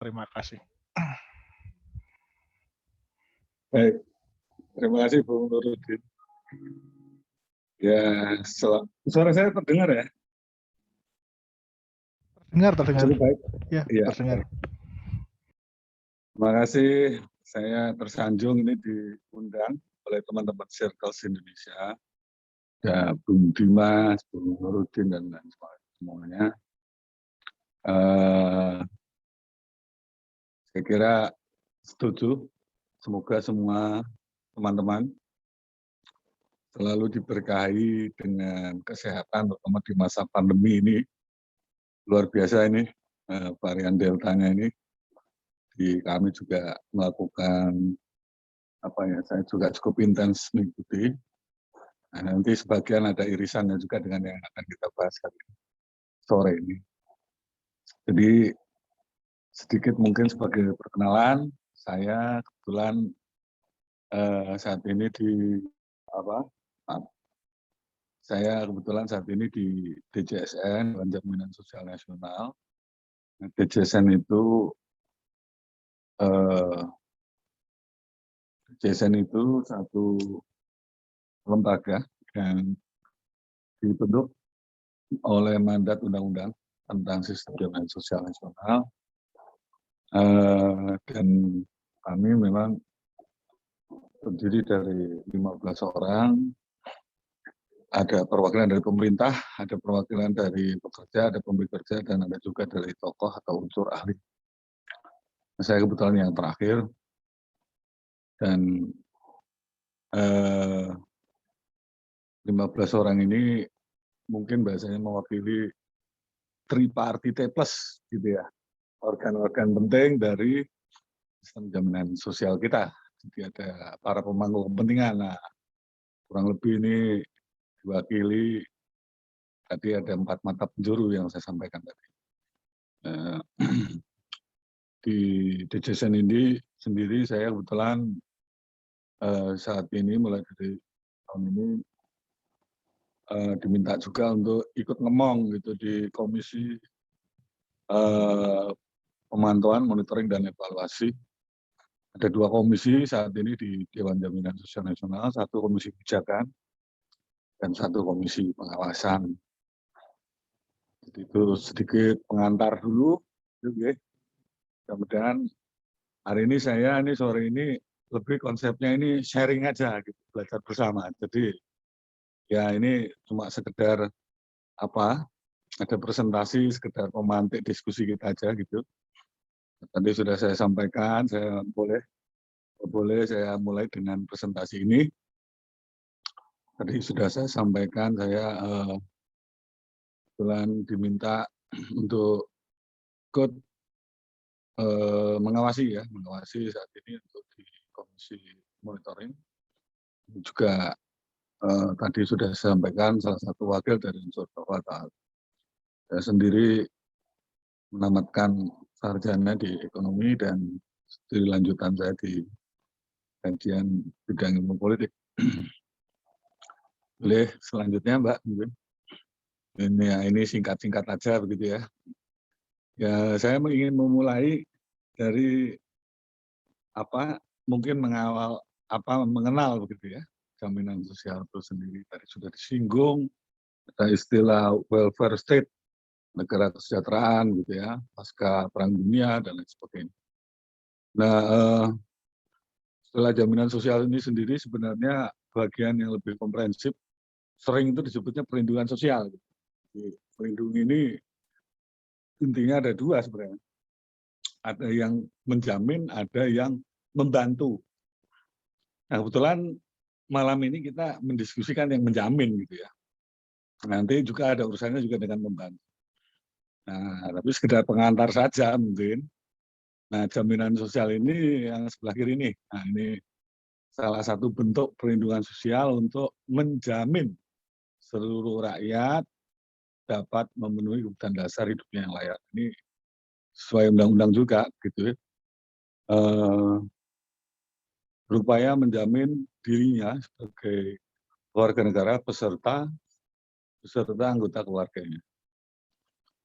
Terima kasih. Baik, terima kasih Bung Nurudin. Ya, suara saya terdengar ya? Terdengar. Cukup baik. Ya, Iya. terdengar. Terima kasih, saya tersanjung ini diundang oleh teman-teman Circles Indonesia, ya Bung Dimas, Bung Nurudin, dan lain semuanya. Saya kira setuju, semoga semua teman-teman selalu diberkahi dengan kesehatan, terutama di masa pandemi ini. Luar biasa ini, varian Deltanya ini. Kami juga melakukan, saya juga cukup intens mengikuti. Nah, nanti sebagian ada irisannya juga dengan yang akan kita bahas hari ini, sore ini. Jadi sedikit mungkin sebagai perkenalan, saya kebetulan saat ini di DJSN, Dewan Jaminan Sosial Nasional. DJSN itu satu lembaga yang dibentuk oleh mandat undang-undang tentang sistem jaminan sosial nasional, dan kami memang terdiri dari 15 orang, ada perwakilan dari pemerintah, ada perwakilan dari pekerja, ada pemberi kerja, dan ada juga dari tokoh atau unsur ahli. Saya kebetulan yang terakhir, dan 15 orang ini mungkin bahasanya mewakili tripartite plus gitu ya, organ-organ penting dari sistem jaminan sosial kita. Jadi ada para pemangku kepentingan. Nah, kurang lebih ini diwakili, tadi ada 4 mata penjuru yang saya sampaikan tadi. Di DJSN ini sendiri saya kebetulan saat ini mulai dari tahun ini diminta juga untuk ikut ngemong gitu di komisi pemantauan, monitoring, dan evaluasi. Ada 2 komisi saat ini di Dewan Jaminan Sosial Nasional, 1 komisi kebijakan dan 1 komisi pengawasan. Jadi itu sedikit pengantar dulu. Mudah-mudahan hari ini sore ini lebih konsepnya ini sharing aja gitu, belajar bersama. Jadi ya ini cuma sekedar ada presentasi, sekedar memantik diskusi kita aja gitu. Tadi sudah saya sampaikan, saya boleh saya mulai dengan presentasi ini. Tadi sudah saya sampaikan, saya kebetulan diminta untuk ikut mengawasi saat ini untuk di komisi monitoring. Juga tadi sudah saya sampaikan salah satu wakil dari unsur kekuatan. Saya sendiri menamatkan sarjana di ekonomi dan studi lanjutan saya di kajian bidang ilmu politik. Boleh selanjutnya Mbak, mungkin. Ini singkat-singkat aja begitu ya. Ya, saya ingin memulai dari mungkin mengenal begitu ya, jaminan sosial itu sendiri. Tadi sudah disinggung, ada istilah welfare state, negara kesejahteraan gitu ya, pasca Perang Dunia dan lain sebagainya. Nah, istilah jaminan sosial ini sendiri sebenarnya bagian yang lebih komprehensif, sering itu disebutnya perlindungan sosial. Jadi, perlindungan ini intinya ada 2 sebenarnya. Ada yang menjamin, ada yang membantu. Nah, kebetulan malam ini kita mendiskusikan yang menjamin gitu ya. Nanti juga ada urusannya juga dengan membantu. Nah, tapi sekedar pengantar saja mungkin. Nah, jaminan sosial ini yang sebelah kiri ini. Nah, ini salah satu bentuk perlindungan sosial untuk menjamin seluruh rakyat dapat memenuhi kebutuhan dasar hidupnya yang layak. Ini sesuai undang-undang juga gitu ya. Berupaya menjamin dirinya sebagai warga negara beserta anggota keluarganya.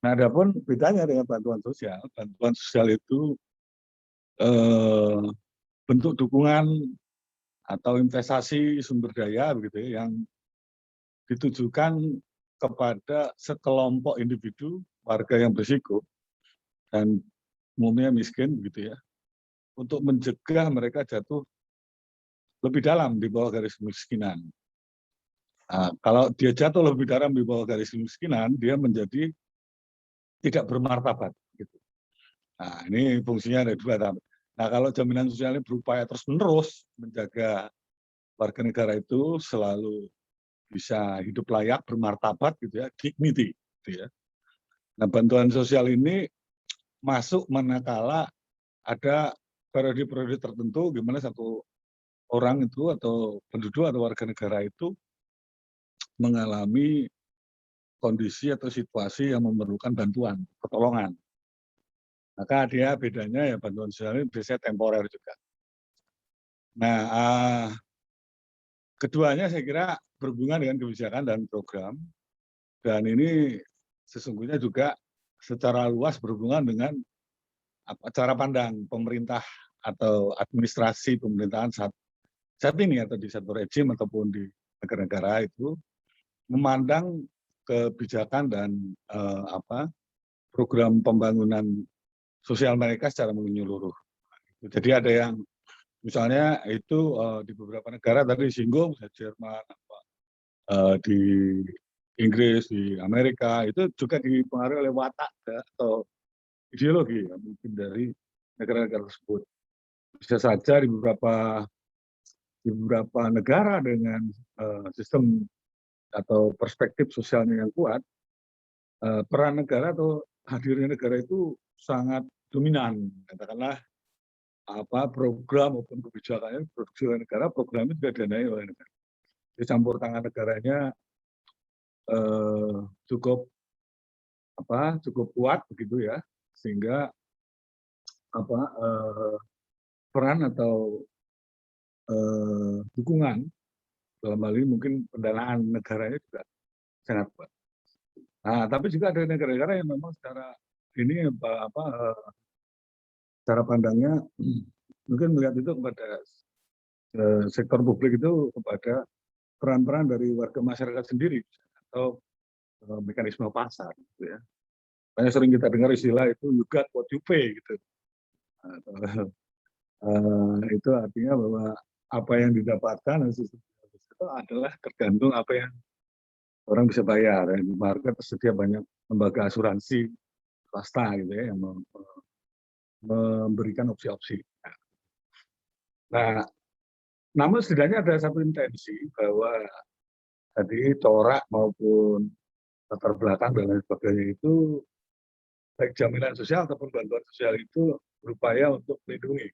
Nah, adapun bedanya dengan bantuan sosial itu eh, bentuk dukungan atau investasi sumber daya begitu ya, yang ditujukan kepada sekelompok individu warga yang berisiko dan umumnya miskin gitu ya, untuk mencegah mereka jatuh lebih dalam di bawah garis kemiskinan. Nah, kalau dia jatuh lebih dalam di bawah garis kemiskinan, dia menjadi tidak bermartabat. Gitu. Nah, ini fungsinya ada dua. Nah, kalau jaminan sosial ini berupaya terus-menerus menjaga warga negara itu selalu bisa hidup layak, bermartabat, gitu ya, dignity. Gitu ya. Nah, bantuan sosial ini masuk manakala ada periode-periode tertentu gimana satu orang itu atau penduduk atau warga negara itu mengalami kondisi atau situasi yang memerlukan bantuan, pertolongan. Maka dia bedanya ya bantuan sosial ini biasanya temporer juga. Nah, keduanya saya kira berhubungan dengan kebijakan dan program, dan ini sesungguhnya juga secara luas berhubungan dengan cara pandang pemerintah atau administrasi pemerintahan saat ini atau di satu rejim ataupun di negara-negara itu memandang kebijakan dan program pembangunan sosial mereka secara menyeluruh. Jadi ada yang misalnya itu di beberapa negara tadi disinggung, Jerman, di Inggris, di Amerika, itu juga dipengaruhi oleh watak atau ideologi ya, mungkin dari negara-negara tersebut. Bisa saja di beberapa negara dengan sistem atau perspektif sosialnya yang kuat, peran negara atau hadirnya negara itu sangat dominan. Katakanlah program maupun kebijakannya produksi oleh negara, programnya juga didanai oleh negara. Jadi campur tangan negaranya cukup kuat begitu ya, sehingga peran atau dukungan dalam hal ini mungkin pendanaan negaranya juga sangat kuat. Nah, tapi juga ada negara-negara yang memang secara ini cara pandangnya mungkin melihat itu kepada sektor publik itu kepada peran-peran dari warga masyarakat sendiri atau mekanisme pasar gitu ya. Banyak sering kita dengar istilah itu you got what you pay gitu. Itu artinya bahwa apa yang didapatkan itu adalah tergantung apa yang orang bisa bayar. Di market tersedia banyak lembaga asuransi swasta gitu ya yang memberikan opsi-opsi. Nah, namun setidaknya ada satu intensi bahwa tadi corak maupun latar belakang dan lain sebagainya itu baik jaminan sosial ataupun bantuan sosial itu berupaya untuk melindungi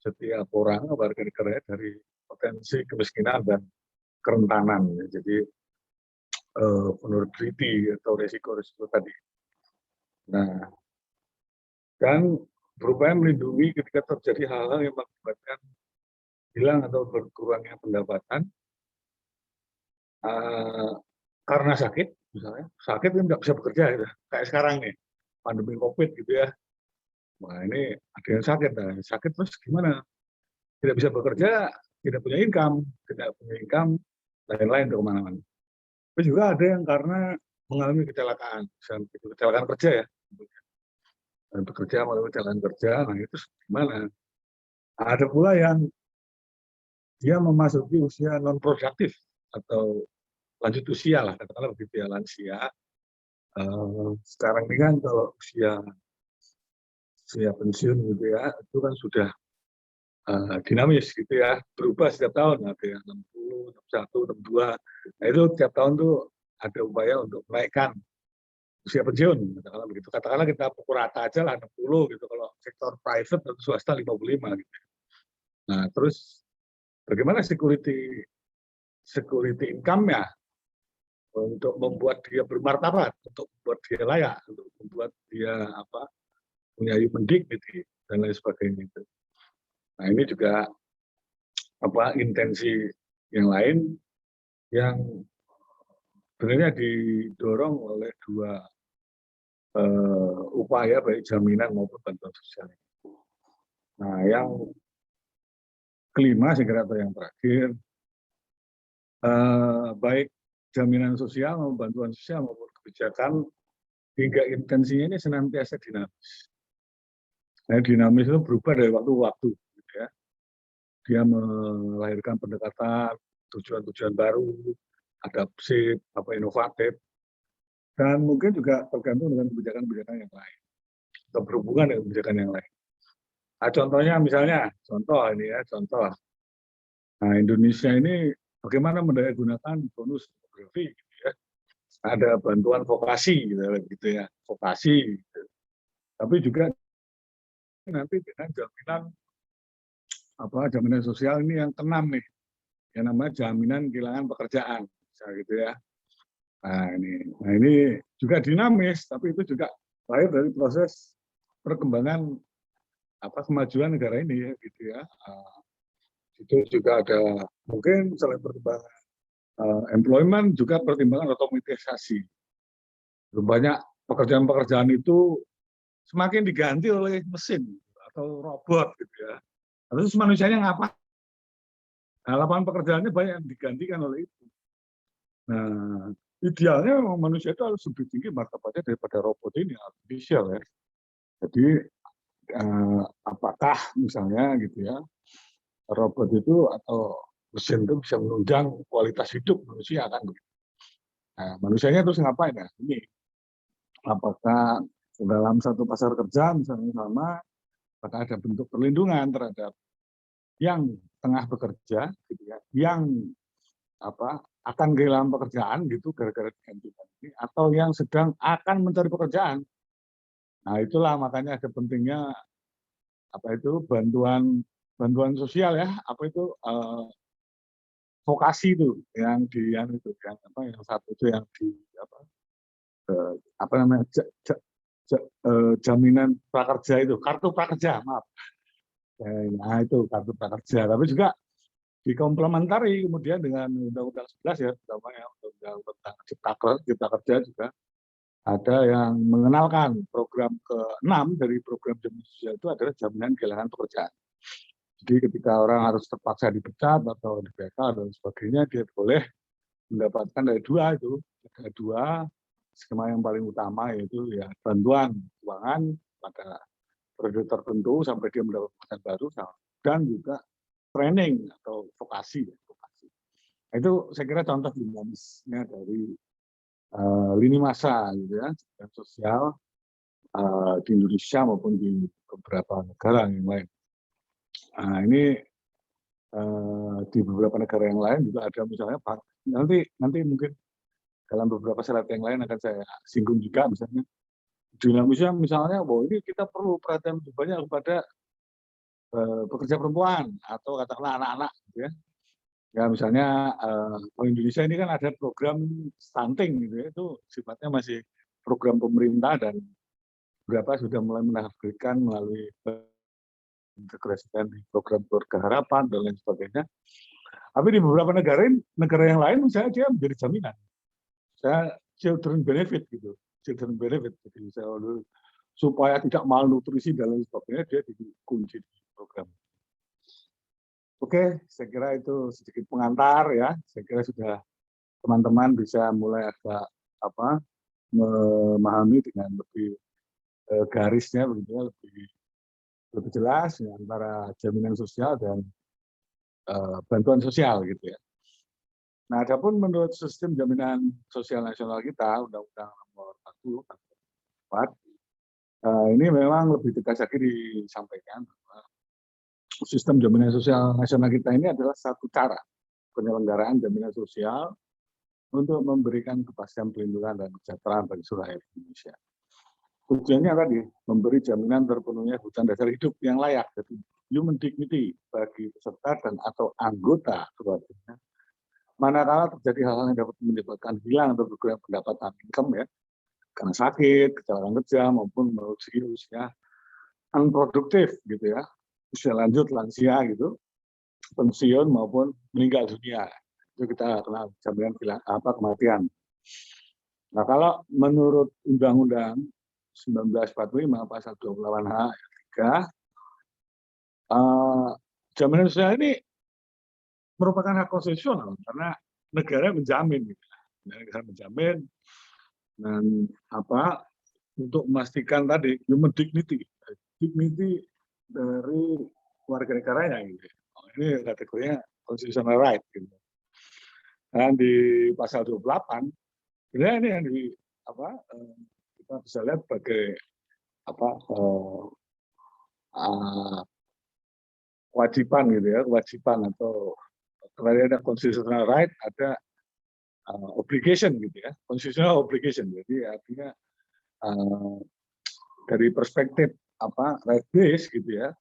setiap orang warga negara dari potensi kemiskinan dan kerentanan. Jadi vulnerability atau resiko-resiko tadi. Nah, dan berupaya melindungi ketika terjadi hal-hal yang mengakibatkan hilang atau berkurangnya pendapatan karena sakit, misalnya sakit kan nggak bisa bekerja, gitu. Kayak sekarang nih pandemi COVID gitu ya. Wah ini ada yang sakit, sakit terus gimana? Tidak bisa bekerja, tidak punya income, lain-lain ke kemana-mana. Tapi juga ada yang karena mengalami kecelakaan, misalnya kecelakaan kerja ya, bekerja melalui kecelakaan kerja, nah itu gimana? Nah, ada pula yang dia memasuki usia non produktif atau lanjut usia lah, katakanlah begitu ya, lansia. Sekarang ini kan kalau usia pensiun gitu ya, itu kan sudah dinamis gitu ya, berubah setiap tahun, ada yang 60, 61, 62. Nah itu tiap tahun tuh ada upaya untuk menaikkan usia pensiun, katakanlah begitu. Katakanlah kita pukul rata aja lah 60 gitu, kalau sektor private atau swasta 55 gitu. Nah terus bagaimana security income-nya untuk membuat dia bermartabat, untuk membuat dia layak, untuk membuat dia punya human dignity dan lain sebagainya itu. Nah ini juga intensi yang lain yang sebenarnya didorong oleh dua upaya baik jaminan maupun bantuan sosial. Nah, yang kelima, saya kira atau yang terakhir, baik jaminan sosial maupun bantuan sosial maupun kebijakan hingga intensinya ini senantiasa dinamis. Nah, dinamis itu berubah dari waktu ke waktu, gitu ya. Dia melahirkan pendekatan, tujuan-tujuan baru, adaptif, inovatif, dan mungkin juga tergantung dengan kebijakan-kebijakan yang lain atau berhubungan dengan kebijakan yang lain. Nah, contohnya misalnya, contoh. Nah, Indonesia ini bagaimana mendayagunakan bonus demografi, gitu ya. Ada bantuan vokasi, gitu ya, vokasi. Gitu. Tapi juga nanti dengan jaminan sosial ini yang keenam nih, yang namanya jaminan kehilangan pekerjaan, misalnya gitu ya. Nah ini juga dinamis, tapi itu juga lahir dari proses perkembangan kemajuan negara ini ya, gitu ya. Itu juga ada mungkin selain perkembangan employment juga pertimbangan otomatisasi. Banyak pekerjaan-pekerjaan itu semakin diganti oleh mesin atau robot gitu ya. Terus manusianya ngapain? Nah, lapangan pekerjaannya banyak yang digantikan oleh itu. Nah, idealnya manusia itu harus lebih tinggi martabatnya daripada robot ini, artificial ya. Jadi apakah misalnya gitu ya, robot itu atau mesin itu bisa menunjang kualitas hidup manusia kan? Nah, manusianya terus ngapain ya? Ini apakah dalam satu pasar kerja misalnya sama, apakah ada bentuk perlindungan terhadap yang tengah bekerja, gitu ya, yang akan kehilangan pekerjaan gitu gara-gara digantikan ini, atau yang sedang akan mencari pekerjaan. Nah itulah makanya ada pentingnya bantuan sosial ya, vokasi itu yang yang satu itu yang di namanya jaminan prakerja itu, kartu prakerja, maaf. Nah itu kartu prakerja, tapi juga dikomplementari kemudian dengan Undang-Undang 11 ya, terutama ya Undang-Undang tentang Cipta Kerja juga ada yang mengenalkan program ke-6 dari program jaminan sosial itu adalah jaminan kehilangan pekerjaan. Jadi ketika orang harus terpaksa dipecat atau di PK dan sebagainya, dia boleh mendapatkan dari dua itu, ada dua skema yang paling utama, yaitu ya bantuan keuangan pada periode tertentu sampai dia mendapat pekerjaan baru, dan juga training atau vokasi. Nah, itu saya kira contoh dinamisnya dari lini masa gitu ya, sosial di Indonesia maupun di beberapa negara yang lain. Nah ini di beberapa negara yang lain juga ada misalnya nanti mungkin dalam beberapa slide yang lain akan saya singgung juga misalnya dinamisnya misalnya bahwa ini kita perlu perhatian lebih banyak kepada pekerja perempuan atau katakanlah anak-anak gitu ya. Ya misalnya Indonesia ini kan ada program stunting gitu ya, itu sifatnya masih program pemerintah dan beberapa sudah mulai menargetkan melalui integrasikan di program keluarga harapan dan lain sebagainya. Tapi di beberapa negara yang lain misalnya dia menjadi jaminan. Saya children benefit gitu, children benefit. Jadi supaya tidak malnutrisi dan lain sebagainya dia dikunci di program. Oke, saya kira itu sedikit pengantar ya. Saya kira sudah teman-teman bisa mulai agak memahami dengan lebih garisnya begitu ya, lebih jelas ya, antara jaminan sosial dan bantuan sosial gitu ya. Nah, adapun menurut sistem jaminan sosial nasional kita, Undang-Undang Nomor 40 ini memang lebih tegas lagi disampaikan bahwa sistem jaminan sosial nasional kita ini adalah satu cara penyelenggaraan jaminan sosial untuk memberikan kepastian perlindungan dan kesejahteraan bagi seluruh rakyat Indonesia. Tujuannya tadi memberi jaminan terpenuhnya kebutuhan dasar hidup yang layak, jadi human dignity bagi peserta dan atau anggota keluarganya. Manakala terjadi hal-hal yang dapat menyebabkan hilang atau berkurang pendapatan income ya, karena sakit, kecelakaan kerja maupun usia unproduktif gitu ya, usia lanjut lansia gitu, pensiun maupun meninggal dunia, itu kita kenal jaminan kematian. Nah kalau menurut Undang-Undang 1945 pasal 28H ayat 3 Jaminan sosial ini merupakan hak konstitusional karena negara menjamin, gitu. Negara menjamin dan untuk memastikan tadi human dignity, dignity dari warga negaranya, gitu. Ini kategorinya constitutional right, gitu. Dan di pasal 28, sebenarnya ini yang kita bisa lihat sebagai kewajiban, gitu ya, kewajiban atau kalau ada constitutional right, ada obligation, gitu ya, constitutional obligation. Jadi artinya dari perspektif right based, gitu ya.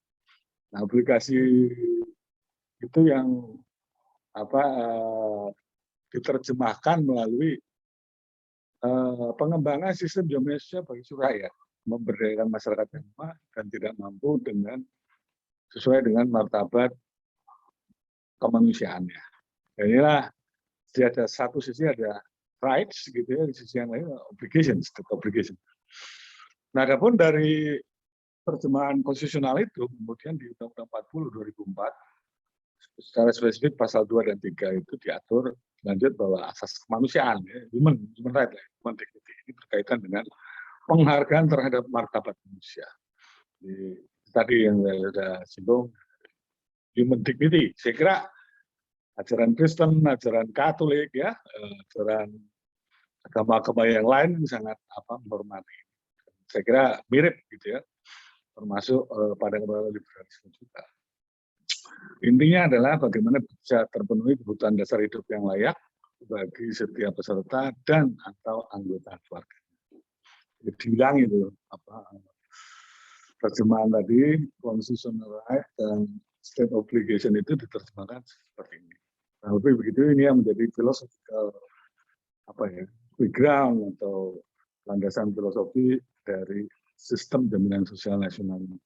Nah, obligasi itu yang diterjemahkan melalui pengembangan sistem jaminan sosial bagi seluruh rakyat, memberdayakan masyarakat yang lemah dan tidak mampu sesuai dengan martabat kemanusiaannya. Dan inilah ada satu sisi ada rights, gitu ya, di sisi yang lain obligation, state obligation. Nah, adapun dari terjemahan konstitusional itu kemudian di Undang-Undang 40 2004 secara spesifik pasal 2 dan 3 itu diatur lanjut bahwa asas kemanusiaan, ya, human right, human dignity, ini berkaitan dengan penghargaan terhadap martabat manusia. Jadi, tadi yang saya sudah singgung, human dignity. Saya kira ajaran Kristen, ajaran Katolik, ya, ajaran agama-agama yang lain sangat menghormati. Saya kira mirip, gitu ya, termasuk pada liberalisme juga. Intinya adalah bagaimana bisa terpenuhi kebutuhan dasar hidup yang layak bagi setiap peserta dan atau anggota keluarga. Jadi dibilang itu terjemahan tadi constitutional right dan state obligation itu diterjemahkan seperti ini. Nah, lebih begitu ini yang menjadi philosophical background atau landasan filosofi dari sistem jaminan sosial nasional ini.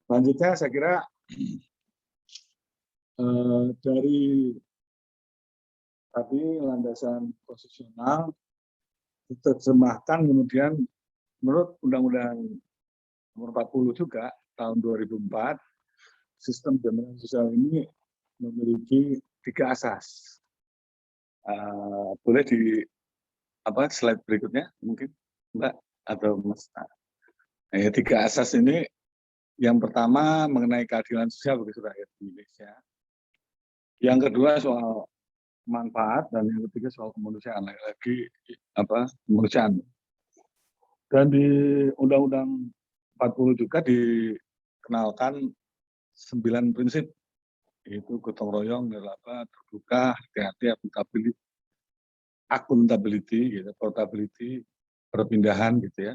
Selanjutnya saya kira dari tadi landasan konstitusional diterjemahkan kemudian menurut Undang-Undang Nomor 40 juga tahun 2004, sistem jaminan sosial ini memiliki 3 asas. Boleh di slide berikutnya mungkin, Mbak atau Mas? Nah, 3 asas ini, yang pertama mengenai keadilan sosial bagi seluruh rakyat Indonesia. Yang kedua soal manfaat dan yang ketiga soal kemanusiaan, kemanusiaan. Dan di Undang-Undang 40 juga dikenalkan 9 prinsip, yaitu gotong royong, terbuka, hati-hati, accountability, gitu, portability, perpindahan, gitu ya,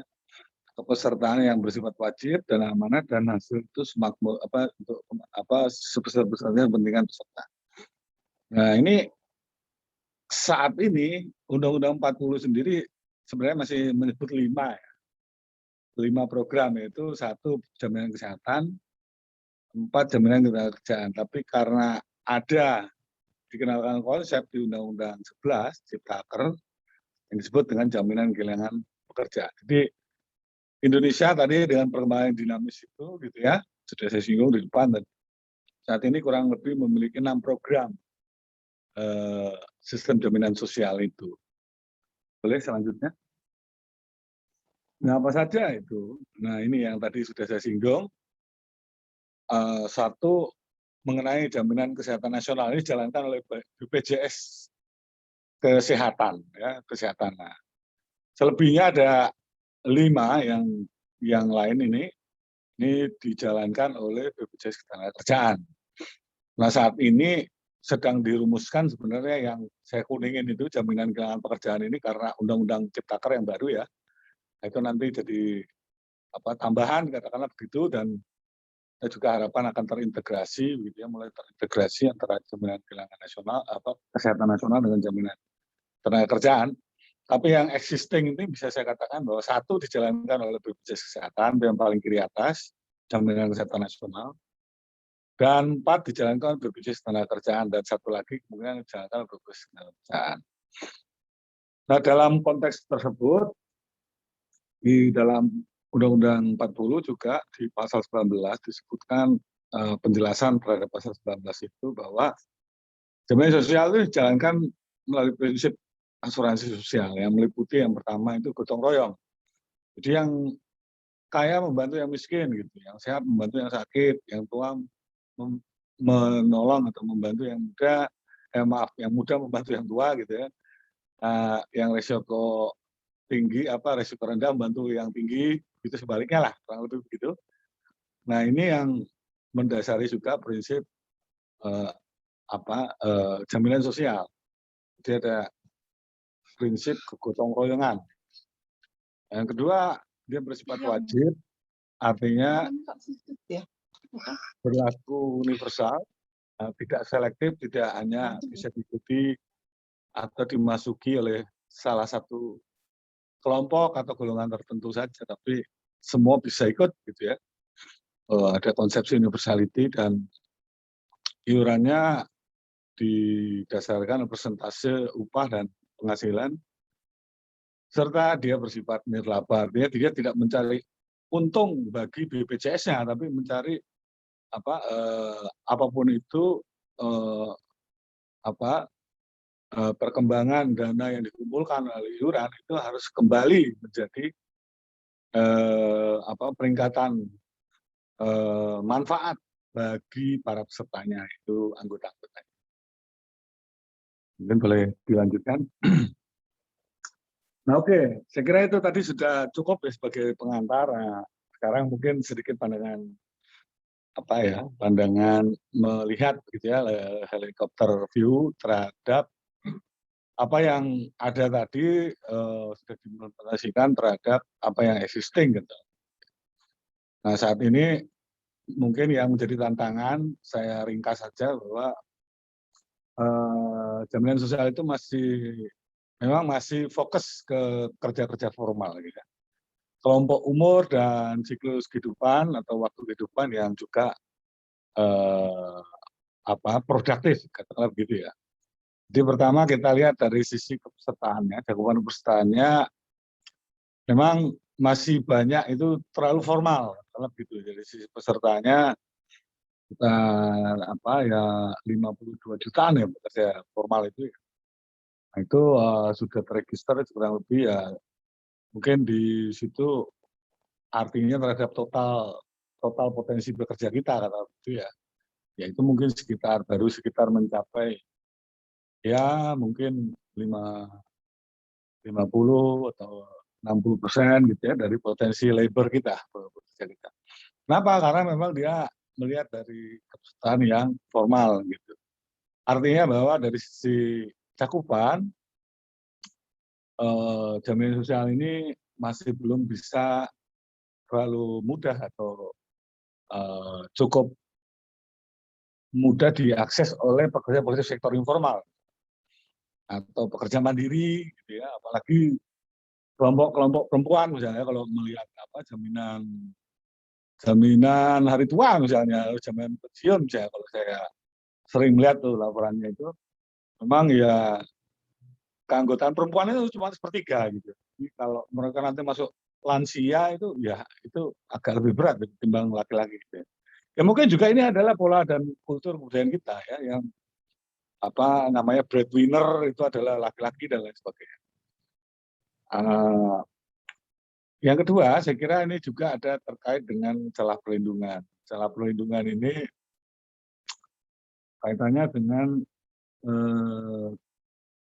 kepesertaan yang bersifat wajib dan amanat dan hasil itu sebesar-besarnya kepentingan peserta. Nah, ini saat ini Undang-Undang 40 sendiri sebenarnya masih menyebut 5 ya. 5 program, yaitu 1 jaminan kesehatan, 4 jaminan ketenagakerjaan. Tapi karena ada dikenalkan konsep di Undang-Undang 11 Ciptaker yang disebut dengan jaminan kehilangan pekerjaan. Jadi Indonesia tadi dengan perkembangan dinamis itu, gitu ya, sudah saya singgung di depan, dan saat ini kurang lebih memiliki 6 program sistem jaminan sosial itu. Boleh selanjutnya? Nah, apa saja itu? Nah, ini yang tadi sudah saya singgung. 1 mengenai jaminan kesehatan nasional, ini dijalankan oleh BPJS Kesehatan, ya, kesehatan. Nah, selebihnya ada 5 yang lain ini dijalankan oleh BPJS Ketenagakerjaan. Nah, saat ini sedang dirumuskan sebenarnya yang saya kuningin itu jaminan kehilangan pekerjaan ini karena Undang-Undang Ciptaker yang baru, ya. Itu nanti jadi tambahan, katakanlah begitu, dan saya juga harapan akan terintegrasi, gitu ya, mulai terintegrasi antara jaminan kehilangan nasional, kesehatan nasional dengan jaminan ketenagakerjaan. Tapi yang existing ini bisa saya katakan bahwa 1 dijalankan oleh BPJS Kesehatan, yang paling kiri atas, jaminan kesehatan nasional, dan 4 dijalankan oleh BPJS Ketenagakerjaan, dan 1 lagi kemungkinan dijalankan oleh BPJS Ketenagakerjaan. Nah, dalam konteks tersebut, di dalam Undang-Undang 40 juga di pasal 19 disebutkan penjelasan terhadap pasal 19 itu bahwa jaminan sosial itu dijalankan melalui prinsip asuransi sosial yang meliputi yang pertama itu gotong royong. Jadi yang kaya membantu yang miskin gitu, yang sehat membantu yang sakit, yang tua menolong atau membantu yang muda, yang muda membantu yang tua gitu ya. Yang resiko tinggi resiko rendah membantu yang tinggi, itu sebaliknya lah kurang lebih begitu. Nah ini yang mendasari juga prinsip jaminan sosial. Jadi ada prinsip kegotong royongan. Yang kedua dia bersifat wajib, artinya berlaku universal, tidak selektif, tidak hanya bisa diikuti atau dimasuki oleh salah satu kelompok atau golongan tertentu saja, tapi semua bisa ikut gitu ya. Ada konsepsi universality dan iurannya didasarkan persentase upah dan penghasilan, serta dia bersifat nirlaba, dia tidak mencari untung bagi BPJS-nya, tapi mencari apapun itu perkembangan dana yang dikumpulkan oleh iuran itu harus kembali menjadi peningkatan manfaat bagi para pesertanya, itu anggota-anggotanya. Mungkin boleh dilanjutkan. Nah oke, saya kira itu tadi sudah cukup ya sebagai pengantar. Sekarang mungkin sedikit pandangan melihat gitu ya, helikopter view terhadap apa yang ada tadi, sudah diimplementasikan terhadap apa yang existing gitu. Nah saat ini mungkin yang menjadi tantangan, saya ringkas saja bahwa jaminan sosial itu memang masih fokus ke kerja-kerja formal gitu. Kelompok umur dan siklus kehidupan atau waktu kehidupan yang juga produktif, katakanlah begitu ya. Jadi pertama kita lihat dari sisi kepesertaannya, cakupan pesertaannya memang masih banyak itu terlalu formal, kalau begitu. Jadi sisi pesertanya kita 52 jutaan ya pekerja formal itu. Nah, itu sudah terregister kurang lebih ya, mungkin di situ artinya terhadap total potensi bekerja kita kata itu ya. Ya itu mungkin baru sekitar mencapai ya mungkin 50 atau 60% gitu ya dari potensi labor kita, pekerja kita. Kenapa? Karena memang dia melihat dari kepesertaan yang formal gitu. Artinya bahwa dari sisi cakupan jaminan sosial ini masih belum bisa terlalu mudah atau cukup mudah diakses oleh pekerja-pekerja sektor informal atau pekerja mandiri gitu ya, apalagi kelompok-kelompok perempuan misalnya kalau melihat jaminan hari tua misalnya, jaminan pensiun misalnya, kalau saya sering melihat tuh laporannya itu, memang ya keanggotaan perempuan itu cuma sepertiga gitu. Jadi kalau mereka nanti masuk lansia itu ya itu agak lebih berat ketimbang laki-laki gitu ya. Ya mungkin juga ini adalah pola dan kultur kebudayaan kita ya, yang breadwinner itu adalah laki-laki dan lain sebagainya. Yang kedua, saya kira ini juga ada terkait dengan celah perlindungan. Celah perlindungan ini kaitannya dengan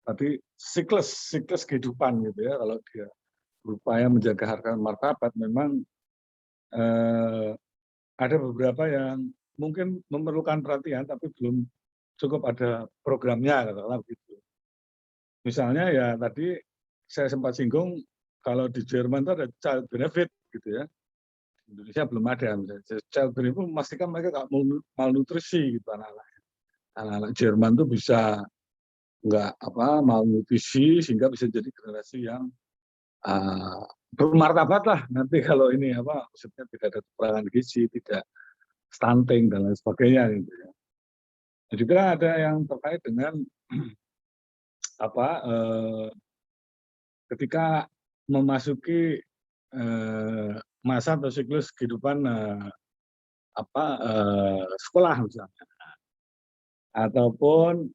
tadi siklus kehidupan gitu ya. Kalau dia berupaya menjaga harkat martabat, memang ada beberapa yang mungkin memerlukan perhatian, tapi belum cukup ada programnya, katakanlah begitu. Misalnya ya tadi saya sempat singgung, kalau di Jerman itu ada child benefit gitu ya. Indonesia belum ada. Misalnya. Child benefit memastikan mereka nggak malnutrisi gitu anak-anaknya. Anak-anak Jerman tuh bisa nggak malnutrisi sehingga bisa jadi generasi yang bermartabat lah nanti kalau ini maksudnya tidak ada kekurangan gizi, tidak stunting dan lain sebagainya gitu ya. Dan juga ada yang terkait dengan ketika memasuki masa atau siklus kehidupan, sekolah misalnya, ataupun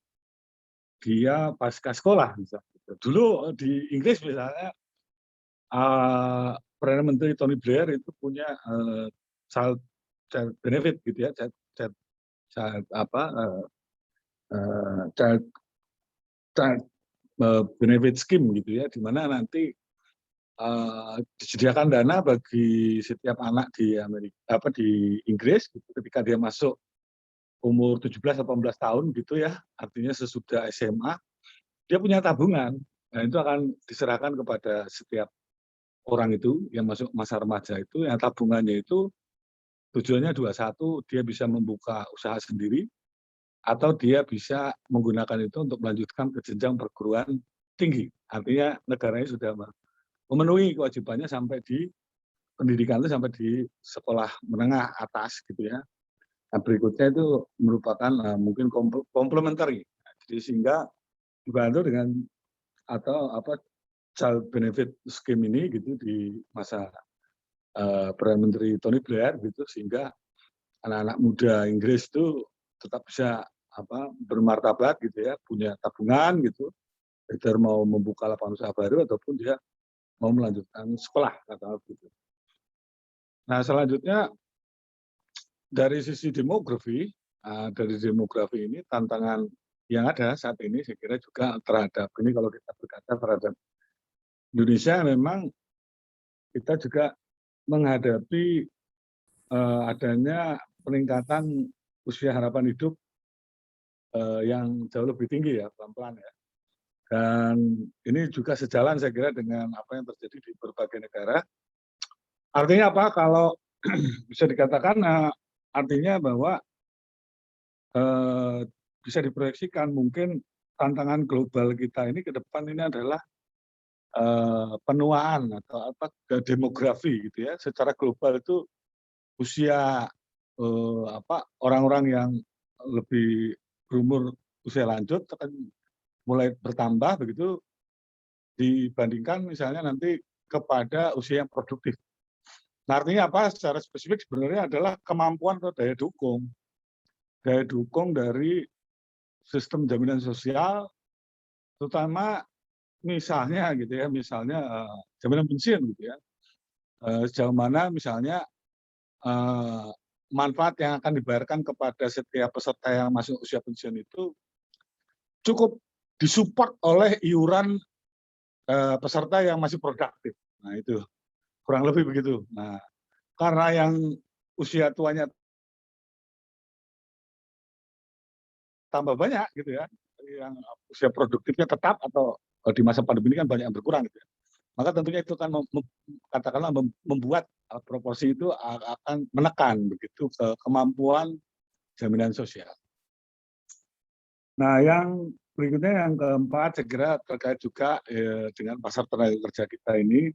dia pasca sekolah misalnya gitu. Dulu di Inggris misalnya, Perdana Menteri Tony Blair itu punya, child child benefit gitu ya, child child child apa, child child, benefit scheme gitu ya, di mana nanti, disediakan dana bagi setiap anak di di Inggris gitu, ketika dia masuk umur 17, 18 tahun gitu ya, artinya sesudah SMA, dia punya tabungan. Nah, itu akan diserahkan kepada setiap orang itu yang masuk masa remaja itu, yang tabungannya itu tujuannya dua, satu dia bisa membuka usaha sendiri, atau dia bisa menggunakan itu untuk melanjutkan ke jenjang perguruan tinggi. Artinya negaranya sudah memenuhi kewajibannya sampai di pendidikan itu sampai di sekolah menengah atas gitu ya. Nah, berikutnya itu merupakan, mungkin komplementari. Nah, jadi sehingga dibantu dengan atau child benefit scheme ini gitu di masa, Perdana Menteri Tony Blair gitu, sehingga anak-anak muda Inggris itu tetap bisa bermartabat gitu ya, punya tabungan gitu, either mau membuka lapangan usaha baru ataupun dia mau melanjutkan sekolah katakanlah begitu. Nah, selanjutnya dari sisi demografi, dari demografi ini tantangan yang ada saat ini saya kira juga terhadap ini, kalau kita berkata terhadap Indonesia, memang kita juga menghadapi, adanya peningkatan usia harapan hidup, yang jauh lebih tinggi ya, pelan-pelan ya. Dan ini juga sejalan saya kira dengan apa yang terjadi di berbagai negara. Artinya apa? Kalau bisa dikatakan, artinya bahwa, eee, bisa diproyeksikan mungkin tantangan global kita ini ke depan ini adalah, penuaan atau ke demografi gitu ya. Secara global itu usia, orang-orang yang lebih berumur usia lanjut akan mulai bertambah begitu, dibandingkan misalnya nanti kepada usia yang produktif. Nah, artinya apa? Secara spesifik sebenarnya adalah kemampuan atau daya dukung dari sistem jaminan sosial, terutama misalnya gitu ya, misalnya, jaminan pensiun gitu ya, sejauh mana misalnya, eee, manfaat yang akan dibayarkan kepada setiap peserta yang masuk usia pensiun itu cukup disupport oleh iuran, peserta yang masih produktif. Nah itu, kurang lebih begitu. Nah, karena yang usia tuanya tambah banyak gitu ya, yang usia produktifnya tetap atau, di masa pandemi ini kan banyak yang berkurang gitu ya. Maka tentunya itu kan katakanlah membuat, proporsi itu akan menekan begitu ke kemampuan jaminan sosial. Nah, yang berikutnya yang keempat saya kira terkait juga, dengan pasar tenaga kerja kita ini,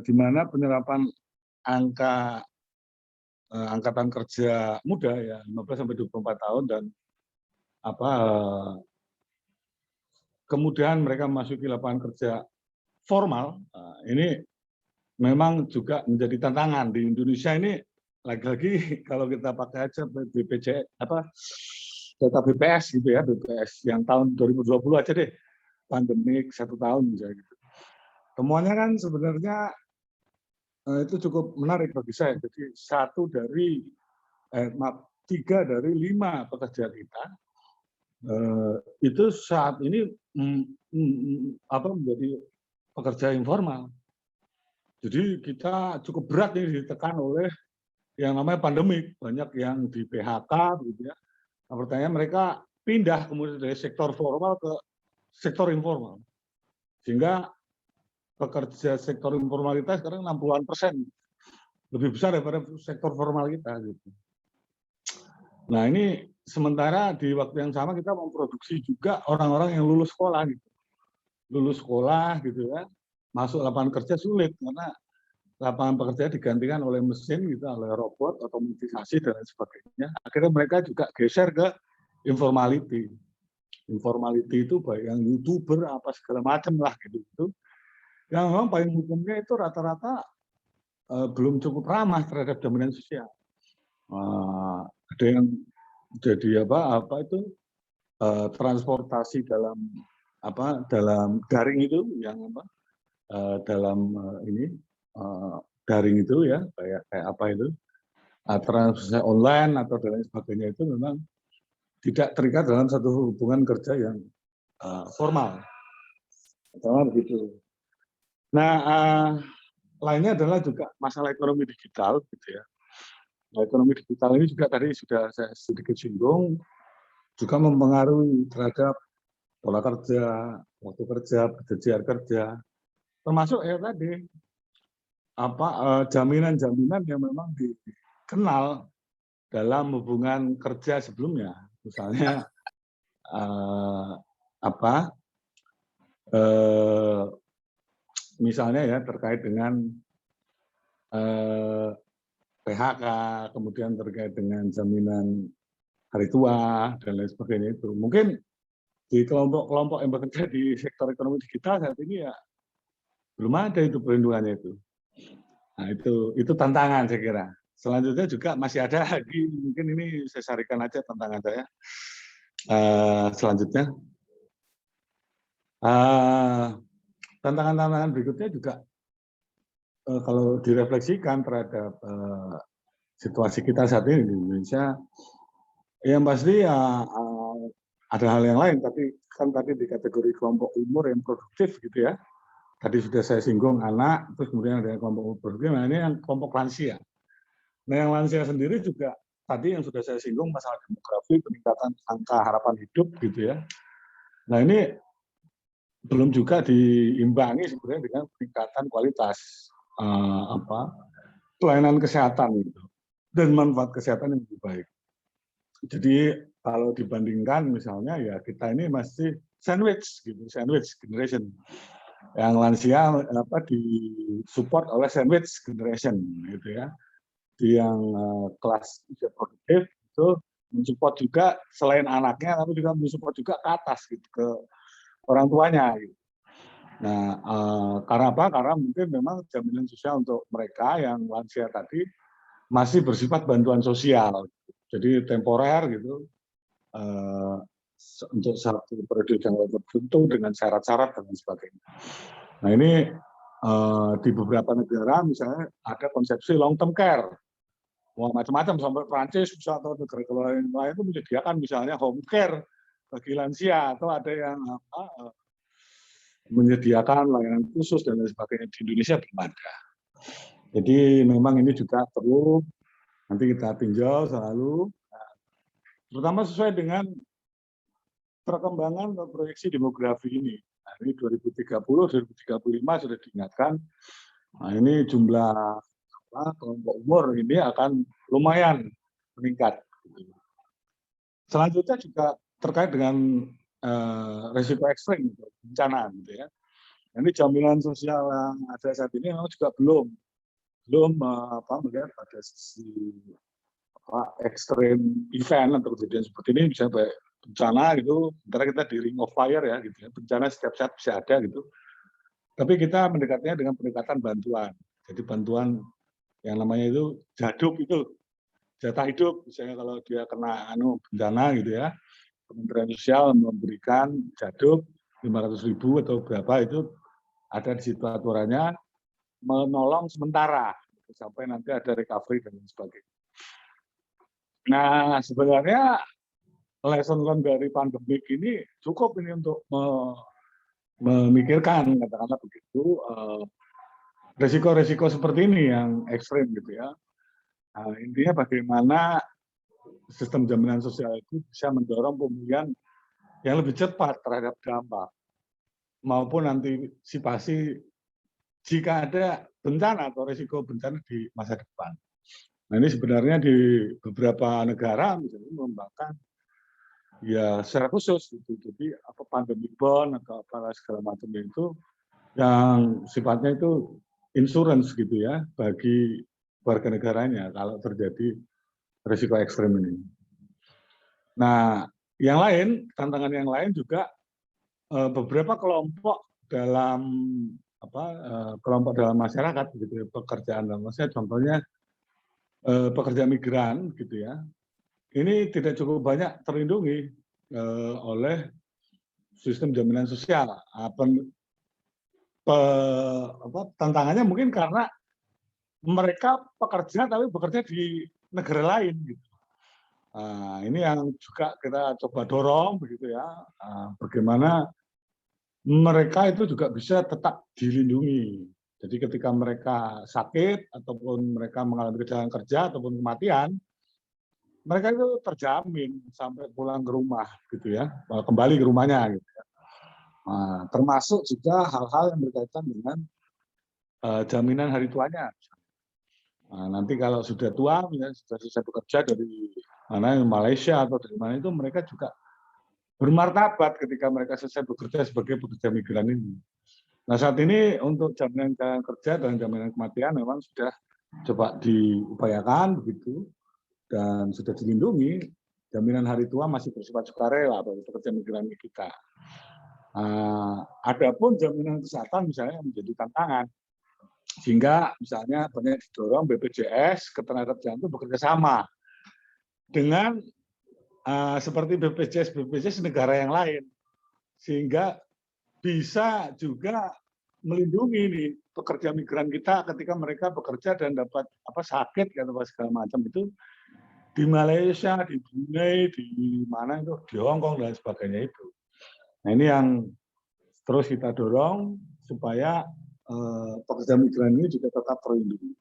di mana penyerapan angka, angkatan kerja muda ya 15 sampai 24 tahun dan apa, kemudian mereka memasuki lapangan kerja formal, ini memang juga menjadi tantangan di Indonesia ini. Lagi-lagi kalau kita pakai aja data BPS gitu ya, BPS yang tahun 2020 aja deh, pandemik 1 tahun misalnya gitu. Temuannya kan sebenarnya, itu cukup menarik bagi saya. Jadi 3 dari 5 pekerja kita, itu saat ini, menjadi pekerja informal. Jadi kita cukup berat nih ditekan oleh yang namanya pandemik, banyak yang di PHK gitu ya. Nah, pertanyaan mereka pindah kemudian dari sektor formal ke sektor informal. Sehingga pekerja sektor informal kita sekarang 60-an%, lebih besar daripada sektor formal kita gitu. Nah, ini sementara di waktu yang sama kita memproduksi juga orang-orang yang lulus sekolah gitu. Lulus sekolah gitu ya, masuk lapangan kerja sulit karena lapangan pekerjaan digantikan oleh mesin gitu, oleh robot, otomatisasi dan lain sebagainya. Akhirnya mereka juga geser ke informality. Informality itu baik yang YouTuber apa segala macam lah gitu. Yang memang paling hukumnya itu rata-rata belum cukup ramah terhadap jaminan sosial. Ada yang jadi apa itu transportasi dalam daring itu yang dalam ini daring itu ya kayak apa itu transaksi online atau dan lain sebagainya itu memang tidak terikat dalam satu hubungan kerja yang formal. Pertama begitu. Nah, lainnya adalah juga masalah ekonomi digital, gitu ya. Nah, ekonomi digital ini juga tadi sudah saya sedikit singgung, juga mempengaruhi terhadap pola kerja, waktu kerja, perjanjian kerja, termasuk ya tadi jaminan-jaminan yang memang dikenal dalam hubungan kerja sebelumnya, misalnya misalnya ya terkait dengan PHK, kemudian terkait dengan jaminan hari tua dan lain sebagainya itu. Mungkin di kelompok-kelompok yang bekerja di sektor ekonomi digital saat ini ya belum ada itu perlindungannya itu. Nah itu tantangan saya kira. Selanjutnya juga masih ada lagi, mungkin ini saya sarikan aja tantangan saya. Selanjutnya tantangan-tantangan berikutnya juga kalau direfleksikan terhadap situasi kita saat ini di Indonesia, yang pasti ya ada hal yang lain, tapi kan tadi di kategori kelompok umur yang produktif gitu ya. Tadi sudah saya singgung anak, terus kemudian ada kelompok umur produktif, nah ini yang kelompok lansia. Nah yang lansia sendiri juga tadi yang sudah saya singgung masalah demografi, peningkatan angka harapan hidup gitu ya. Nah ini belum juga diimbangi sebenarnya dengan peningkatan kualitas pelayanan kesehatan gitu dan manfaat kesehatan yang lebih baik. Jadi kalau dibandingkan misalnya ya kita ini masih sandwich generation. Yang lansia disupport oleh sandwich generation gitu ya. Di yang kelas usia produktif itu mensupport juga selain anaknya tapi juga mensupport juga ke atas gitu ke orang tuanya gitu. Nah, karena apa? Karena mungkin memang jaminan sosial untuk mereka yang lansia tadi masih bersifat bantuan sosial. Jadi temporer gitu, untuk satu periode jangka tertentu dengan syarat-syarat dan sebagainya. Nah ini di beberapa negara misalnya ada konsepsi long term care. Wah, macam-macam sampai Prancis bisa atau negara lain itu menyediakan misalnya home care bagi lansia atau ada yang menyediakan layanan khusus dan lain sebagainya. Di Indonesia belum ada. Jadi memang ini juga perlu nanti kita tinjau selalu, terutama sesuai dengan perkembangan dan proyeksi demografi ini. Nah, ini 2030, 2035 sudah diingatkan. Nah, ini jumlah kelompok umur ini akan lumayan meningkat. Selanjutnya juga terkait dengan risiko ekstrim, bencana, gitu ya. Ini jaminan sosial yang ada saat ini memang juga belum melihat pada sisi ekstrim event atau kejadian seperti ini, bisa bencana gitu, sementara kita di ring of fire ya gitu ya, bencana setiap saat bisa ada gitu. Tapi kita mendekatnya dengan pendekatan bantuan. Jadi bantuan yang namanya itu jaduk itu, jatah hidup, misalnya kalau dia kena bencana gitu ya, Kementerian Sosial memberikan jaduk 500.000 atau berapa itu ada di situ aturannya, menolong sementara sampai nanti ada recovery dan sebagainya. Nah sebenarnya lesson learned dari pandemik ini cukup ini untuk memikirkan katakanlah begitu resiko-resiko seperti ini yang ekstrim gitu ya. Nah, intinya bagaimana sistem jaminan sosial itu bisa mendorong pemulihan yang lebih cepat terhadap dampak maupun antisipasi jika ada bencana atau risiko bencana di masa depan. Nah ini sebenarnya di beberapa negara misalnya mengembangkan ya secara khusus gitu. Jadi pandemic bond atau apa segala macam itu yang sifatnya itu insurance gitu ya bagi warga negaranya kalau terjadi risiko ekstrem ini. Nah, yang lain, tantangan yang lain juga beberapa kelompok dalam kelompok dalam masyarakat gitu ya, pekerjaan dalam masyarakat, contohnya pekerja migran gitu ya, ini tidak cukup banyak terlindungi oleh sistem jaminan sosial. Tantangannya mungkin karena mereka pekerja tapi bekerja di negara lain gitu. Nah, ini yang juga kita coba dorong begitu ya, bagaimana mereka itu juga bisa tetap dilindungi. Jadi ketika mereka sakit ataupun mereka mengalami kecelakaan kerja ataupun kematian, mereka itu terjamin sampai pulang ke rumah gitu ya, kembali ke rumahnya gitu. Nah, termasuk juga hal-hal yang berkaitan dengan jaminan hari tuanya. Nah, nanti kalau sudah tua, misalnya sudah selesai bekerja dari mana Malaysia atau dari mana itu, mereka juga bermartabat ketika mereka selesai bekerja sebagai pekerja migran ini. Nah, saat ini untuk jaminan kerja dan jaminan kematian memang sudah coba diupayakan begitu dan sudah dilindungi. Jaminan hari tua masih bersifat sukarela bagi pekerja migran kita. Adapun jaminan kesehatan misalnya menjadi tantangan, sehingga misalnya banyak didorong BPJS Ketenagakerjaan itu bekerja sama dengan seperti BPJS negara yang lain, sehingga bisa juga melindungi nih pekerja migran kita ketika mereka bekerja dan dapat sakit atau segala macam itu di Malaysia, di Brunei, di mana itu, di Hong Kong dan sebagainya itu. Nah, ini yang terus kita dorong supaya pekerja migran ini juga tetap terlindungi.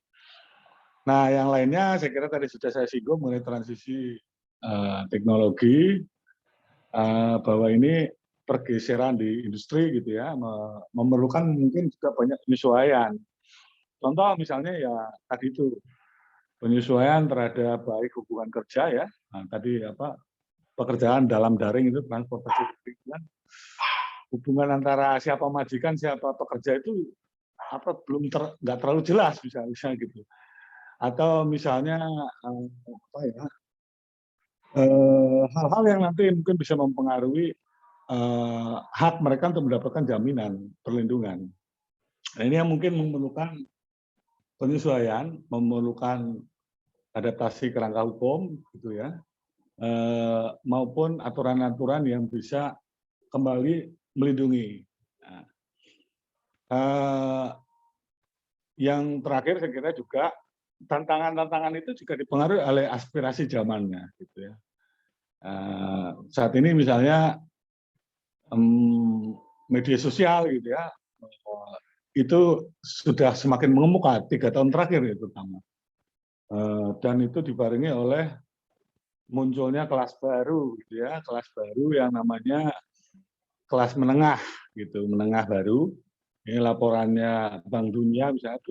Nah, yang lainnya saya kira tadi sudah saya singgung mengenai transisi teknologi, bahwa ini pergeseran di industri gitu ya, memerlukan mungkin juga banyak penyesuaian. Contoh misalnya ya tadi itu penyesuaian terhadap baik hubungan kerja ya, nah, tadi pekerjaan dalam daring itu transportasi publik kan, hubungan antara siapa majikan siapa pekerja itu nggak terlalu jelas misalnya gitu, atau misalnya hal-hal yang nanti mungkin bisa mempengaruhi hak mereka untuk mendapatkan jaminan perlindungan. Nah, ini yang mungkin memerlukan penyesuaian, memerlukan adaptasi kerangka hukum gitu ya, maupun aturan-aturan yang bisa kembali melindungi. Nah, yang terakhir saya kira juga tantangan-tantangan itu juga dipengaruhi oleh aspirasi zamannya gitu ya. Saat ini misalnya media sosial gitu ya, itu sudah semakin mengemuka 3 tahun terakhir ya terutama. Dan itu dibarengi oleh munculnya kelas baru gitu ya, kelas baru yang namanya kelas menengah gitu, menengah baru. Ini laporannya Bank Dunia misalnya 1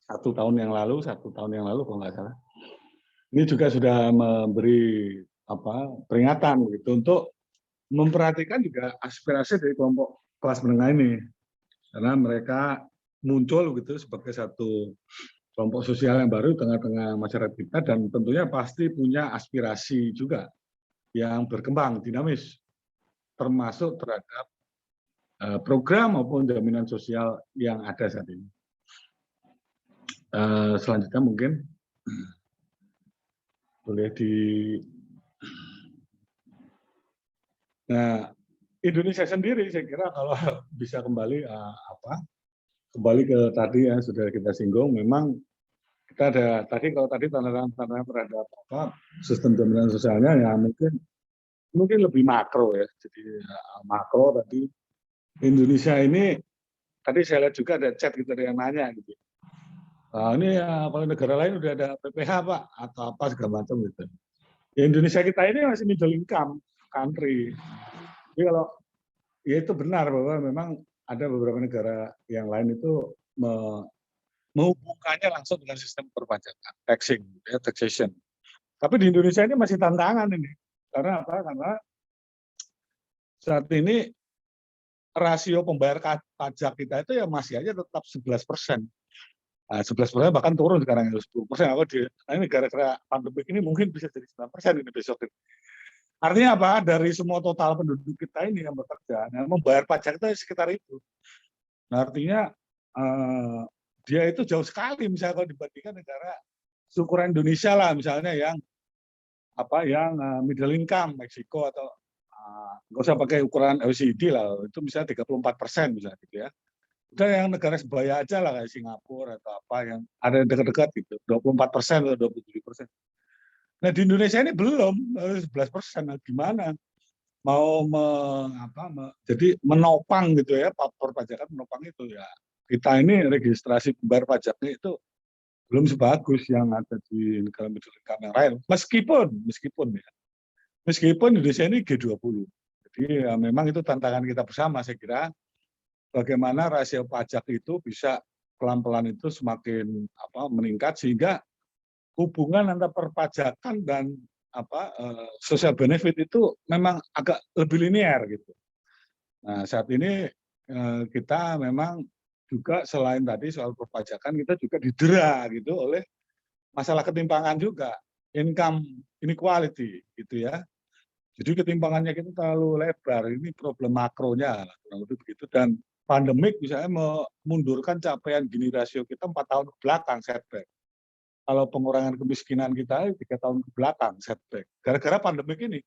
tahun yang lalu kalau nggak salah. Ini juga sudah memberi peringatan gitu untuk memperhatikan juga aspirasi dari kelompok kelas menengah ini, karena mereka muncul gitu sebagai satu kelompok sosial yang baru di tengah-tengah masyarakat kita, dan tentunya pasti punya aspirasi juga yang berkembang dinamis, termasuk terhadap program maupun jaminan sosial yang ada saat ini. Selanjutnya mungkin boleh Nah, Indonesia sendiri saya kira kalau bisa kembali ke tadi yang sudah kita singgung, memang kita ada kalau tadi tantangan terhadap sistem jaminan sosialnya ya mungkin lebih makro ya. Jadi makro tadi Indonesia ini tadi saya lihat juga ada chat gitu, ada yang nanya gitu. Ini kalau negara lain udah ada PPH Pak atau apa segala macam gitu. Ya, Indonesia kita ini masih middle income country. Jadi kalau ya itu benar bahwa memang ada beberapa negara yang lain itu menghubungkannya langsung dengan sistem perpajakan, taxation. Tapi di Indonesia ini masih tantangan ini. Karena apa? Karena saat ini rasio pembayar pajak kita itu ya masih aja tetap 11%. 11% bahkan turun sekarang itu 10%. Ini gara-gara pandemi ini mungkin bisa jadi 9% ini besok. Artinya apa? Dari semua total penduduk kita ini yang bekerja, yang membayar pajak itu sekitar itu. Nah, artinya dia itu jauh sekali misalnya kalau dibandingkan negara seukuran Indonesia lah misalnya yang middle income Meksiko atau nggak usah pakai ukuran OECD lah, itu misalnya 34% misalnya gitu ya. Udah yang negara sebaya aja lah kayak Singapura atau apa yang ada dekat-dekat gitu, 24% atau 27%. Nah di Indonesia ini belum 11%. Nah, gimana mau jadi menopang gitu ya, perpajakan menopang itu ya. Kita ini registrasi bayar pajaknya itu belum sebagus yang ada di negara middle income yang lain. Meskipun Indonesia ini G20. Jadi ya memang itu tantangan kita bersama, saya kira bagaimana rasio pajak itu bisa pelan-pelan itu semakin meningkat sehingga hubungan antara perpajakan dan social benefit itu memang agak lebih linear gitu. Nah, saat ini kita memang juga selain tadi soal perpajakan, kita juga didera gitu oleh masalah ketimpangan juga, income inequality gitu ya. Jadi ketimpangannya kita terlalu lebar, ini problem makronya kurang lebih begitu. Dan pandemik misalnya memundurkan capaian Gini rasio kita 4 tahun ke belakang setback. Kalau pengurangan kemiskinan kita 3 tahun ke belakang setback, gara-gara pandemik ini.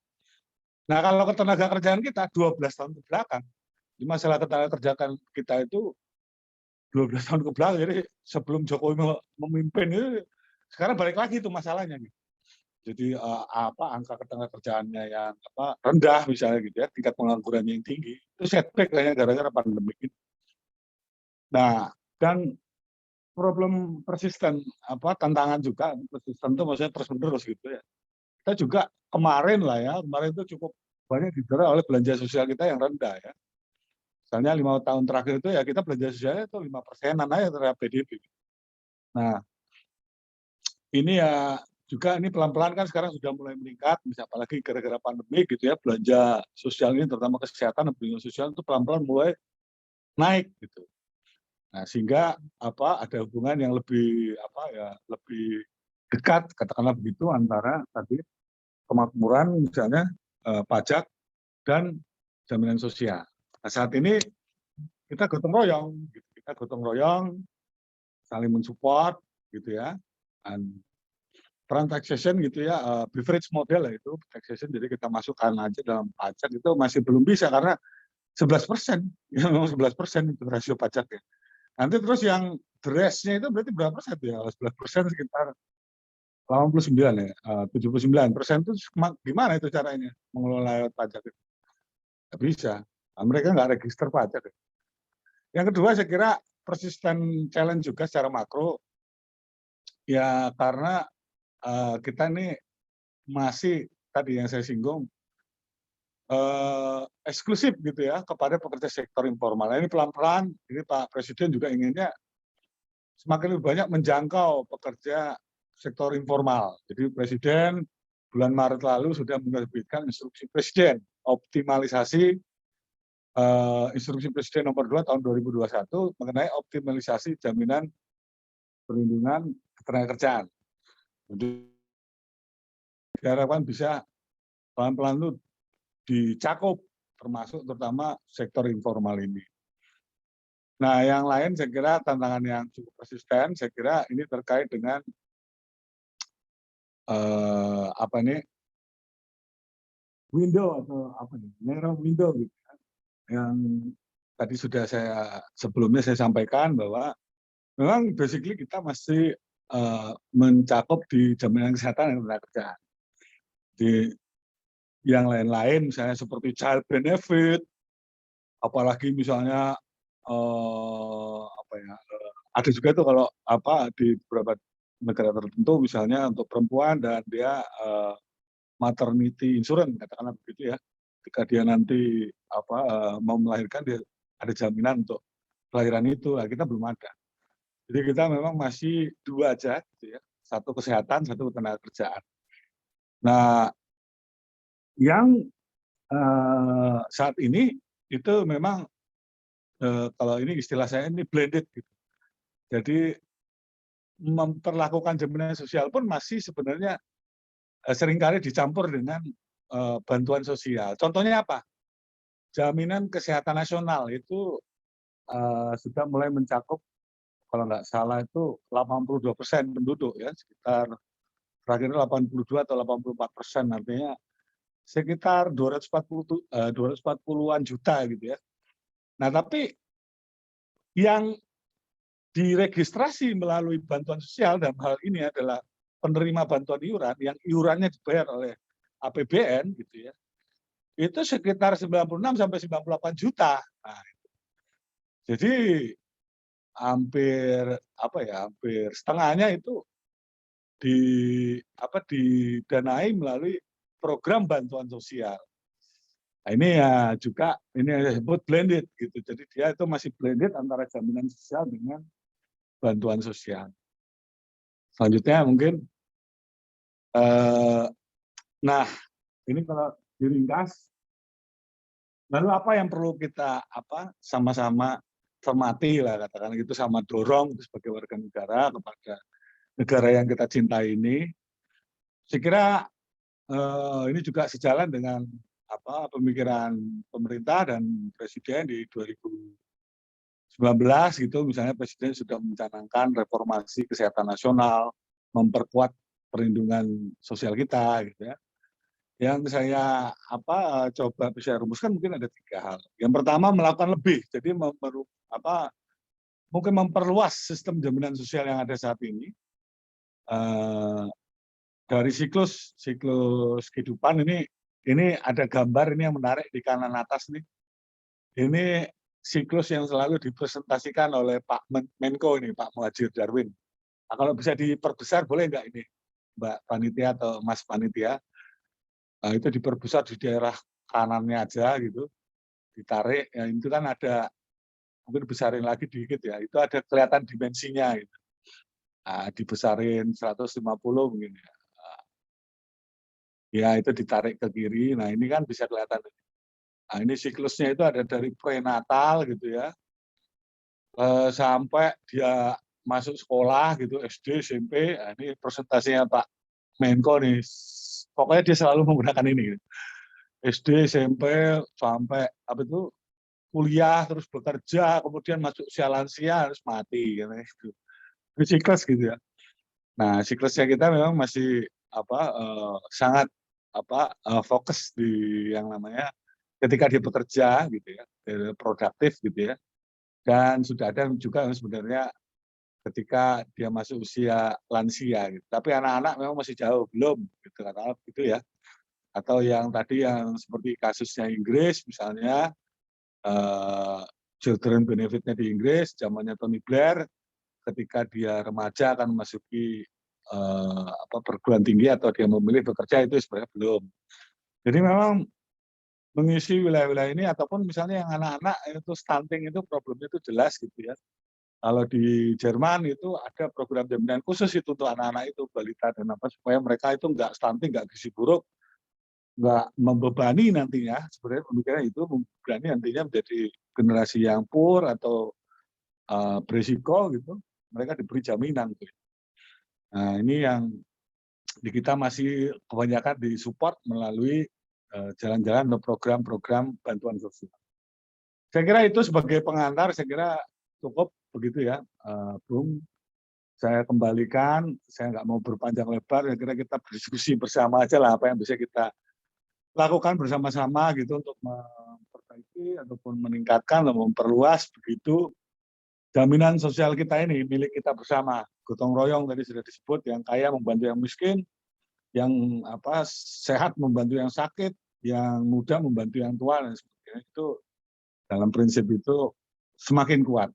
Nah kalau ketenaga kerjaan kita 12 tahun ke belakang, di masalah ketenaga kerjaan kita itu 12 tahun ke belakang, jadi sebelum Jokowi memimpin itu, sekarang balik lagi itu masalahnya nih. Jadi angka ketenaga kerjaannya yang rendah misalnya gitu ya, tingkat penganggurannya yang tinggi, itu setback kayaknya gara-gara pandemik ini. Nah, dan problem persisten, tantangan juga persisten itu maksudnya terus-menerus gitu ya. Kita juga kemarin itu cukup banyak didera oleh belanja sosial kita yang rendah ya. Misalnya 5 tahun terakhir itu ya kita belanja sosialnya itu 5%-an aja terhadap PDB. Nah, ini ya juga ini pelan-pelan kan sekarang sudah mulai meningkat, misalnya apalagi gara-gara pandemi gitu ya, belanja sosial ini terutama kesehatan dan perlindungan sosial itu pelan-pelan mulai naik gitu. Nah, sehingga ada hubungan yang lebih lebih dekat katakanlah begitu antara tadi kemakmuran misalnya pajak dan jaminan sosial. Nah, saat ini kita gotong royong, gitu. Kita gotong royong, saling mensupport gitu ya. Dan taxation gitu ya, beverage model itu taxation, jadi kita masukkan aja dalam pajak itu masih belum bisa karena 11%, ya memang 11% itu rasio pajaknya. Nanti terus yang the rest-nya itu berarti berapa persen ya? 11% sekitar 89 ya, 79% itu gimana itu caranya mengelola pajak itu? Nggak bisa, nah, mereka nggak register pajak. Yang kedua saya kira persisten challenge juga secara makro, ya karena kita ini masih tadi yang saya singgung eksklusif gitu ya kepada pekerja sektor informal. Nah, ini pelan-pelan, ini Pak Presiden juga inginnya semakin lebih banyak menjangkau pekerja sektor informal. Jadi Presiden bulan Maret lalu sudah menerbitkan instruksi Presiden optimalisasi instruksi Presiden nomor 2 tahun 2021 mengenai optimalisasi jaminan perlindungan ketenagakerjaan. Jadi diharapkan bisa pelan-pelan itu dicakup termasuk terutama sektor informal ini. Nah, yang lain saya kira tantangan yang cukup persisten, saya kira ini terkait dengan window atau narrow window gitu kan. Yang tadi sudah sebelumnya saya sampaikan bahwa memang basically kita masih mencakup di jaminan kesehatan dan ketenagakerjaan. Di yang lain-lain misalnya seperti child benefit, apalagi misalnya ada juga itu kalau di beberapa negara tertentu misalnya untuk perempuan dan dia maternity insurance katakanlah begitu ya, ketika dia nanti mau melahirkan dia ada jaminan untuk kelahiran itu. Nah, kita belum ada. Jadi kita memang masih dua aja gitu ya, satu kesehatan, satu ketenagakerjaan. Nah, yang saat ini itu memang kalau ini istilah saya ini blended gitu. Jadi memperlakukan jaminan sosial pun masih sebenarnya seringkali dicampur dengan bantuan sosial. Contohnya apa? Jaminan kesehatan nasional itu sudah mulai mencakup kalau nggak salah itu 82% penduduk ya, sekitar terakhir 82 atau 84%, artinya sekitar 240-an juta gitu ya. Nah, tapi yang diregistrasi melalui bantuan sosial dalam hal ini adalah penerima bantuan iuran yang iurannya dibayar oleh APBN gitu ya. Itu sekitar 96 sampai 98 juta. Nah, jadi hampir hampir setengahnya itu didanai melalui program bantuan sosial. Nah, ini ya juga ini disebut blended gitu. Jadi dia itu masih blended antara jaminan sosial dengan bantuan sosial. Selanjutnya mungkin nah ini kalau diringkas, lalu apa yang perlu kita sama-sama cermati lah katakan gitu, sama dorong sebagai warga negara kepada negara yang kita cintai ini. Saya kira ini juga sejalan dengan pemikiran pemerintah dan presiden di 2019 gitu, misalnya presiden sudah mencanangkan reformasi kesehatan nasional, memperkuat perlindungan sosial kita gitu ya. Yang saya coba bisa rumuskan mungkin ada 3 hal. Yang pertama melakukan lebih, jadi mungkin memperluas sistem jaminan sosial yang ada saat ini. Dari siklus kehidupan ini ada gambar ini yang menarik di kanan atas nih. Ini siklus yang selalu dipresentasikan oleh Pak Menko ini, Pak Muhadjir Darwin. Nah, kalau bisa diperbesar boleh nggak ini, Mbak Panitia atau Mas Panitia? Nah, itu diperbesar di daerah kanannya aja gitu, ditarik. Ya, itu kan ada, mungkin besarin lagi dikit ya, itu ada kelihatan dimensinya gitu. Nah, dibesarin 150 mungkin ya. Ya, itu ditarik ke kiri. Nah, ini kan bisa kelihatan. Nah, ini siklusnya itu ada dari prenatal gitu ya, sampai dia masuk sekolah gitu, SD, SMP. Nah, ini presentasinya Pak Menko nih. Pokoknya dia selalu menggunakan ini. Gitu. SD, SMP, sampai kuliah, terus bekerja, kemudian masuk usia lansia, harus mati. Gitu. Ini siklus gitu ya. Nah, siklusnya kita memang masih sangat fokus di yang namanya ketika dia bekerja gitu ya, produktif gitu ya. Dan sudah ada juga yang sebenarnya ketika dia masuk usia lansia gitu. Tapi anak-anak memang masih jauh, belum gitu katakanlah gitu ya. Atau yang tadi yang seperti kasusnya Inggris misalnya, children benefit-nya di Inggris zamannya Tony Blair, ketika dia remaja akan memasuki perguruan tinggi atau dia memilih bekerja itu sebenarnya belum. Jadi memang mengisi wilayah-wilayah ini ataupun misalnya yang anak-anak itu stunting itu problemnya itu jelas gitu ya. Kalau di Jerman itu ada program jaminan khusus itu untuk anak-anak itu balita dan supaya mereka itu nggak stunting, nggak gizi buruk, nggak membebani nantinya. Sebenarnya pemikiran itu membebani nantinya menjadi generasi yang poor atau berisiko gitu. Mereka diberi jaminan. Gitu. Nah ini yang di kita masih kebanyakan disupport melalui jalan-jalan atau program-program bantuan sosial. Saya kira itu sebagai pengantar, saya kira cukup begitu ya, Bung. Saya kembalikan, saya nggak mau berpanjang lebar, saya kira kita berdiskusi bersama aja lah apa yang bisa kita lakukan bersama-sama gitu untuk memperbaiki ataupun meningkatkan atau memperluas begitu jaminan sosial kita ini milik kita bersama. Gotong royong tadi sudah disebut, yang kaya membantu yang miskin, yang sehat membantu yang sakit, yang muda membantu yang tua dan sebagainya. Itu dalam prinsip itu semakin kuat.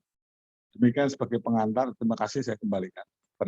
Demikian sebagai pengantar, terima kasih, saya kembalikan.